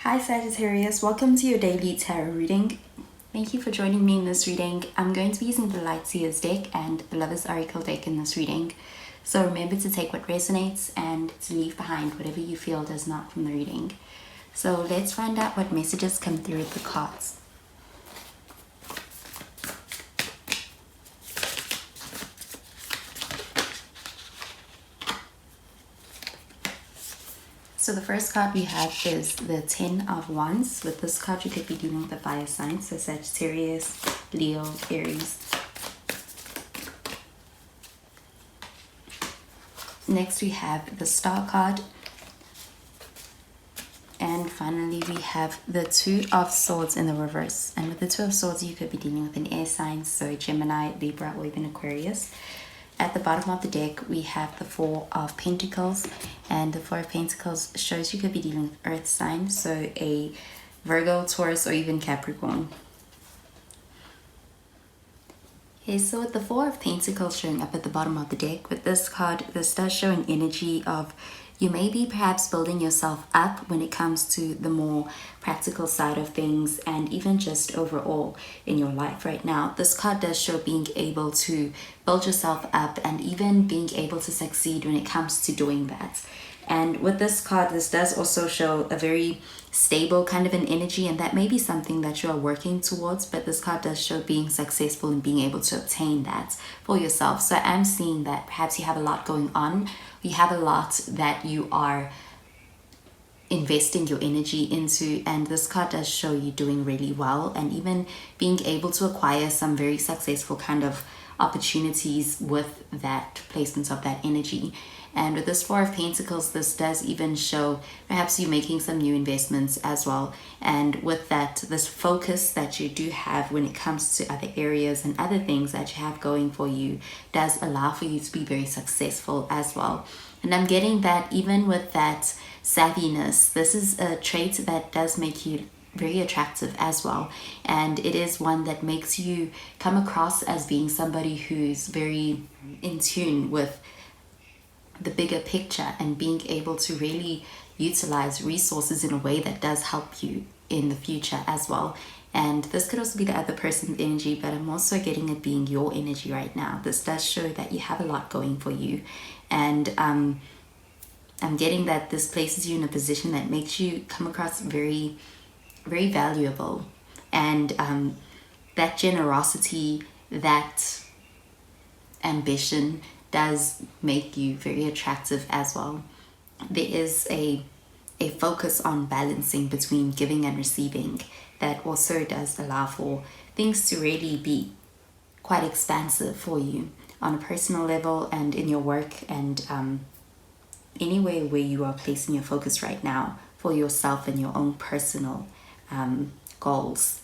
Hi Sagittarius, welcome to your daily tarot reading. Thank you for joining me in this reading. I'm going to be using the Lightseers deck and the Lover's Oracle deck in this reading. So remember to take what resonates and to leave behind whatever you feel does not from the reading. So let's find out what messages come through with the cards. So the first card we have is the 10 of Wands. With this card, you could be dealing with the fire signs, so Sagittarius, Leo, Aries. Next, we have the Star card. And finally, we have the Two of Swords in the reverse. And with the Two of Swords, you could be dealing with an air sign, so Gemini, Libra, or even Aquarius. At the bottom of the deck, we have the Four of Pentacles, and the Four of Pentacles shows you could be dealing with earth signs, so a Virgo, Taurus, or even Capricorn. Okay, so with the Four of Pentacles showing up at the bottom of the deck, with this card, this does show an energy of you may be perhaps building yourself up when it comes to the more practical side of things and even just overall in your life right now. This card does show being able to build yourself up and even being able to succeed when it comes to doing that. And with this card, this does also show a very stable kind of an energy, and that may be something that you are working towards, but this card does show being successful and being able to obtain that for yourself. So I'm seeing that perhaps you have a lot going on, you have a lot that you are investing your energy into, and this card does show you doing really well and even being able to acquire some very successful kind of opportunities with that placement of that energy. And with this Four of Pentacles, this does even show perhaps you making some new investments as well. And with that, this focus that you do have when it comes to other areas and other things that you have going for you does allow for you to be very successful as well. And I'm getting that even with that savviness, this is a trait that does make you very attractive as well, and it is one that makes you come across as being somebody who's very in tune with the bigger picture and being able to really utilize resources in a way that does help you in the future as well. And this could also be the other person's energy, but I'm also getting it being your energy right now. This does show that you have a lot going for you, and I'm getting that this places you in a position that makes you come across very valuable, and that generosity, that ambition does make you very attractive as well. There is a focus on balancing between giving and receiving that also does allow for things to really be quite expansive for you on a personal level and in your work, and anywhere where you are placing your focus right now for yourself and your own personal goals.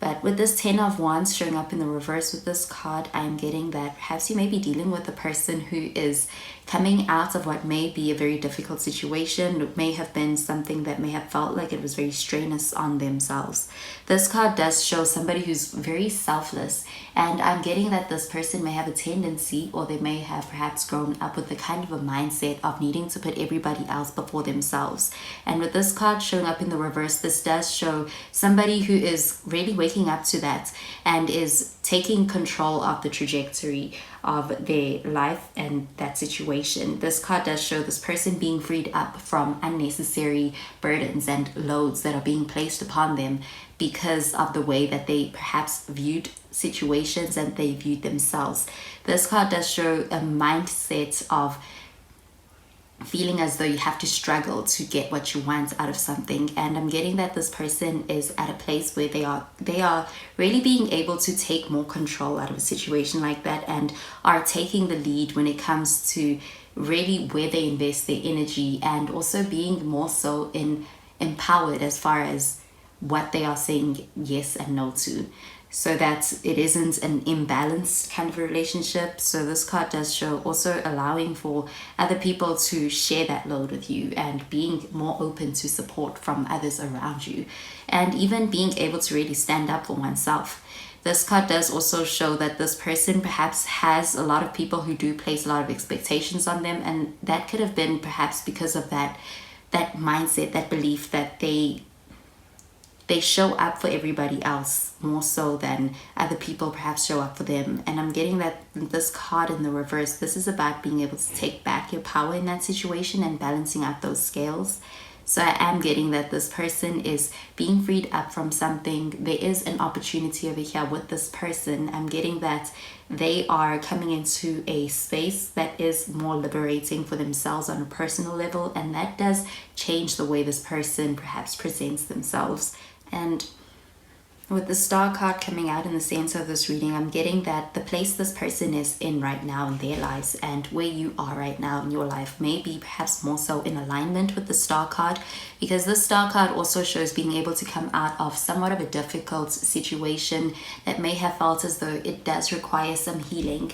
But with this 10 of Wands showing up in the reverse with this card, I'm getting that perhaps you may be dealing with a person who is coming out of what may be a very difficult situation. It may have been something that may have felt like it was very strenuous on themselves. This card does show somebody who's very selfless, and I'm getting that this person may have a tendency, or they may have perhaps grown up with the kind of a mindset of needing to put everybody else before themselves. And with this card showing up in the reverse, this does show somebody who is really waking up to that and is taking control of the trajectory of their life and that situation. This card does show this person being freed up from unnecessary burdens and loads that are being placed upon them because of the way that they perhaps viewed situations and they viewed themselves. This card does show a mindset of feeling as though you have to struggle to get what you want out of something, and I'm getting that this person is at a place where they are really being able to take more control out of a situation like that, and are taking the lead when it comes to really where they invest their energy, and also being more so empowered as far as what they are saying yes and no to, so that it isn't an imbalanced kind of a relationship. So this card does show also allowing for other people to share that load with you and being more open to support from others around you, and even being able to really stand up for oneself. This card does also show that this person perhaps has a lot of people who do place a lot of expectations on them, and that could have been perhaps because of that mindset, that belief that they they show up for everybody else more so than other people perhaps show up for them. And I'm getting that this card in the reverse, this is about being able to take back your power in that situation and balancing out those scales. So I am getting that this person is being freed up from something. There is an opportunity over here with this person. I'm getting that they are coming into a space that is more liberating for themselves on a personal level, and that does change the way this person perhaps presents themselves. And with the Star card coming out in the center of this reading, I'm getting that the place this person is in right now in their lives and where you are right now in your life may be perhaps more so in alignment with the Star card, because the Star card also shows being able to come out of somewhat of a difficult situation that may have felt as though it does require some healing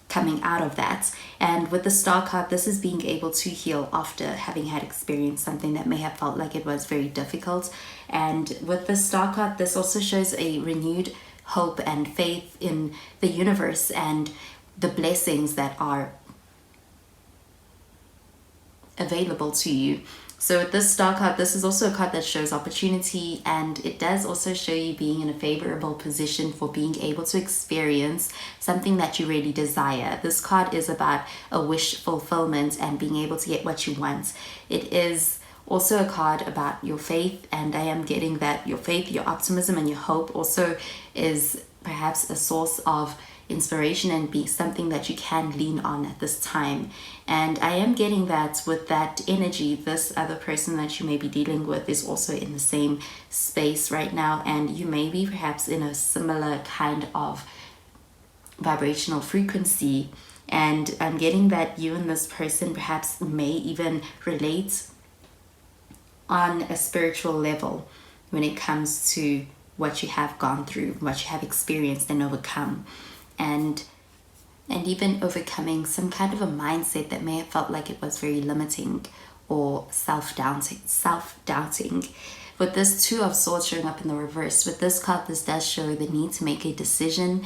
coming out of that. And with the Star card, this is being able to heal after having had experienced something that may have felt like it was very difficult. And with the Star card, this also shows a renewed hope and faith in the universe and the blessings that are available to you. So with this Star card, this is also a card that shows opportunity, and it does also show you being in a favorable position for being able to experience something that you really desire. This card is about a wish fulfillment and being able to get what you want. It is also a card about your faith, and I am getting that your faith, your optimism, and your hope also is perhaps a source of inspiration and be something that you can lean on at this time. And I am getting that with that energy, this other person that you may be dealing with is also in the same space right now, and you may be perhaps in a similar kind of vibrational frequency. And I'm getting that you and this person perhaps may even relate on a spiritual level when it comes to what you have gone through, what you have experienced and overcome. And even overcoming some kind of a mindset that may have felt like it was very limiting or self-doubting. With this Two of Swords showing up in the reverse, with this card, this does show the need to make a decision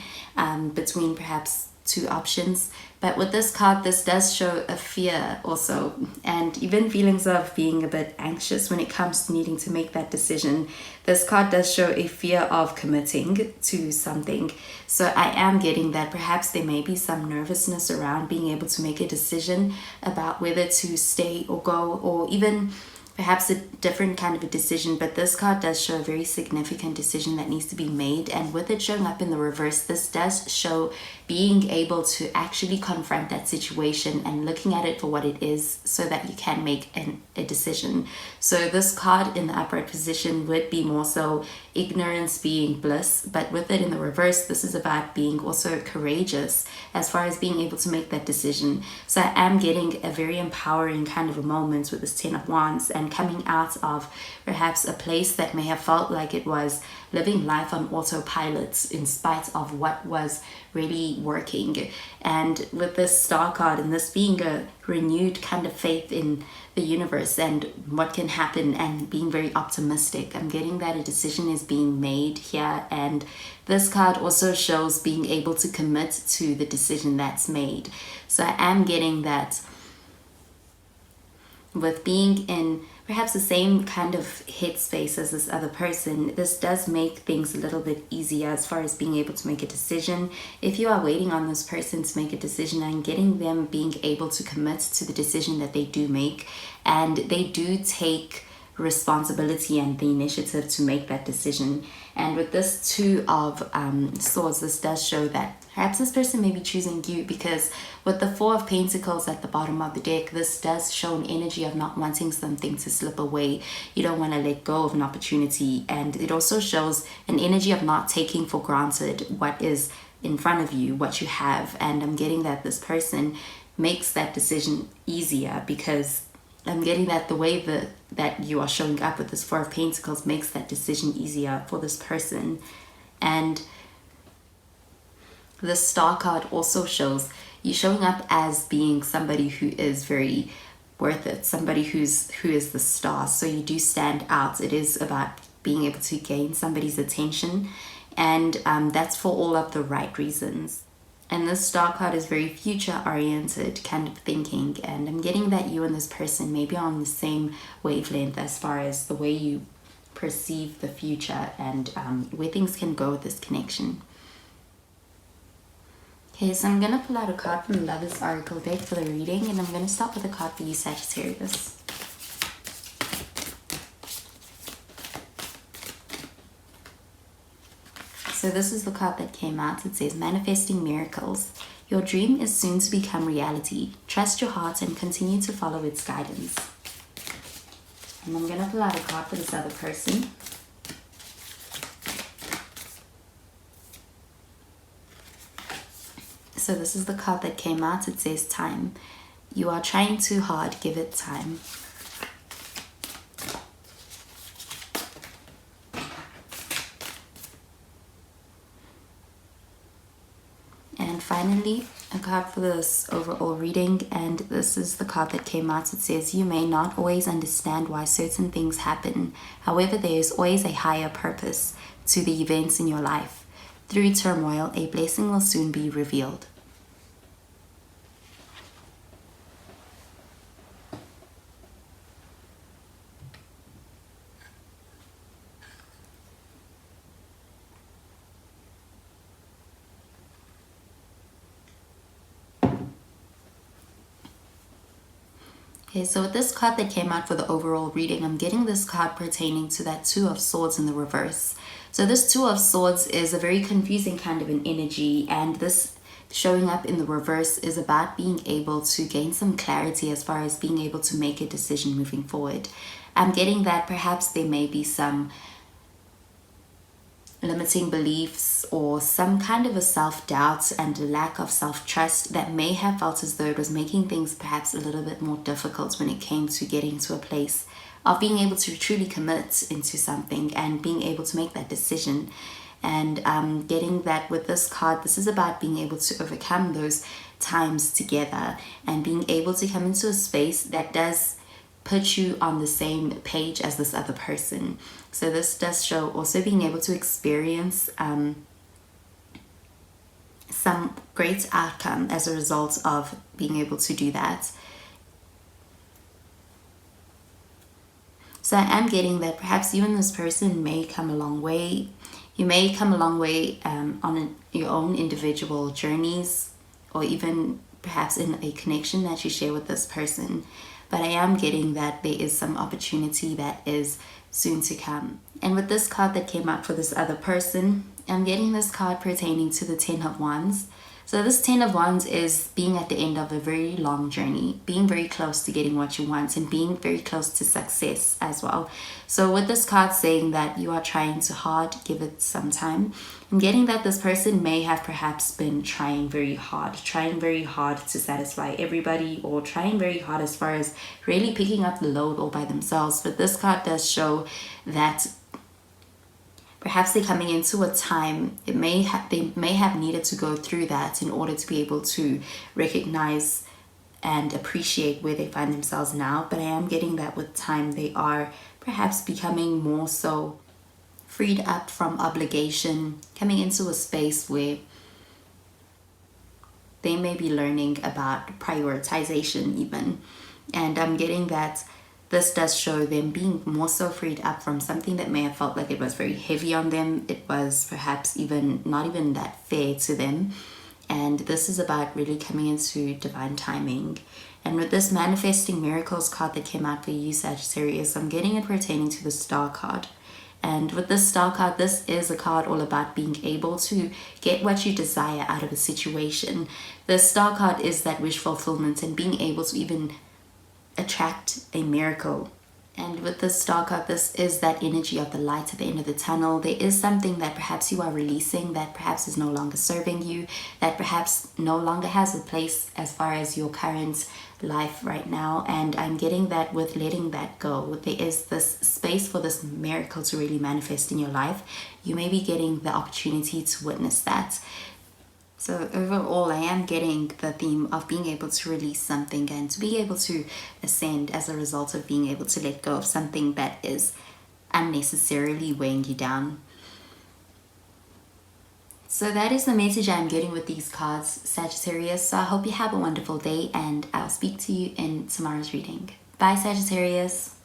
between perhaps two options. But with this card, this does show a fear also, and even feelings of being a bit anxious when it comes to needing to make that decision. This card does show a fear of committing to something. So I am getting that perhaps there may be some nervousness around being able to make a decision about whether to stay or go, or even perhaps a different kind of a decision. But this card does show a very significant decision that needs to be made, and with it showing up in the reverse, this does show being able to actually confront that situation and looking at it for what it is so that you can make a decision. So this card in the upright position would be more so ignorance being bliss, but with it in the reverse, this is about being also courageous as far as being able to make that decision. So I am getting a very empowering kind of a moment with this Ten of Wands, and coming out of perhaps a place that may have felt like it was living life on autopilot in spite of what was really working. And with this Star card and this being a renewed kind of faith in the universe and what can happen and being very optimistic, I'm getting that a decision is being made here. And this card also shows being able to commit to the decision that's made. So I am getting that with being in perhaps the same kind of headspace as this other person, this does make things a little bit easier as far as being able to make a decision. If you are waiting on this person to make a decision, and getting them being able to commit to the decision that they do make, and they do take responsibility and the initiative to make that decision. And with this Two of Swords, this does show that perhaps this person may be choosing you, because with the Four of Pentacles at the bottom of the deck, this does show an energy of not wanting something to slip away. You don't want to let go of an opportunity, and it also shows an energy of not taking for granted what is in front of you, what you have. And I'm getting that this person makes that decision easier, because I'm getting that the way that you are showing up with this Four of Pentacles makes that decision easier for this person. And the Star card also shows you showing up as being somebody who is very worth it, somebody who is the star. So you do stand out. It is about being able to gain somebody's attention, and that's for all of the right reasons. And this Star card is very future-oriented kind of thinking, and I'm getting that you and this person may be on the same wavelength as far as the way you perceive the future and where things can go with this connection. Okay, so I'm going to pull out a card from the Lovers Oracle deck for the reading, and I'm going to start with a card for you, Sagittarius. So this is the card that came out. It says, manifesting miracles. Your dream is soon to become reality. Trust your heart and continue to follow its guidance. And I'm going to pull out a card for this other person. So this is the card that came out. It says, time. You are trying too hard. Give it time. And finally, a card for this overall reading, and this is the card that came out. It says, you may not always understand why certain things happen. However, there is always a higher purpose to the events in your life. Through turmoil, a blessing will soon be revealed. Okay, so with this card that came out for the overall reading, I'm getting this card pertaining to that Two of Swords in the reverse. So this Two of Swords is a very confusing kind of an energy, and this showing up in the reverse is about being able to gain some clarity as far as being able to make a decision moving forward. I'm getting that perhaps there may be some limiting beliefs or some kind of a self-doubt and a lack of self-trust that may have felt as though it was making things perhaps a little bit more difficult when it came to getting to a place of being able to truly commit into something and being able to make that decision. And getting that with this card, this is about being able to overcome those times together and being able to come into a space that does put you on the same page as this other person. So this does show also being able to experience some great outcome as a result of being able to do that. So I am getting that perhaps you and this person may come a long way. You may come a long way on your own individual journeys, or even perhaps in a connection that you share with this person. But I am getting that there is some opportunity that is soon to come. And with this card that came out for this other person, I'm getting this card pertaining to the Ten of Wands. So this Ten of Wands is being at the end of a very long journey, being very close to getting what you want and being very close to success as well. So with this card saying that you are trying too hard, give it some time, I'm getting that this person may have perhaps been trying very hard to satisfy everybody, or trying very hard as far as really picking up the load all by themselves. But this card does show that perhaps they're coming into a time, they may have needed to go through that in order to be able to recognize and appreciate where they find themselves now. But I am getting that with time, they are perhaps becoming more so freed up from obligation, coming into a space where they may be learning about prioritization even. And I'm getting that this does show them being more so freed up from something that may have felt like it was very heavy on them. It was perhaps even not even that fair to them. And this is about really coming into divine timing. And with this manifesting miracles card that came out for you, Sagittarius, I'm getting it pertaining to the Star card. And with this Star card, this is a card all about being able to get what you desire out of a situation. The Star card is that wish fulfillment and being able to even attract a miracle. And with this Star card, this is that energy of the light at the end of the tunnel. There is something that perhaps you are releasing that perhaps is no longer serving you, that perhaps no longer has a place as far as your current life right now. And I'm getting that with letting that go, there is this space for this miracle to really manifest in your life. You may be getting the opportunity to witness that. So overall, I am getting the theme of being able to release something and to be able to ascend as a result of being able to let go of something that is unnecessarily weighing you down. So that is the message I'm getting with these cards, Sagittarius. So I hope you have a wonderful day, and I'll speak to you in tomorrow's reading. Bye, Sagittarius.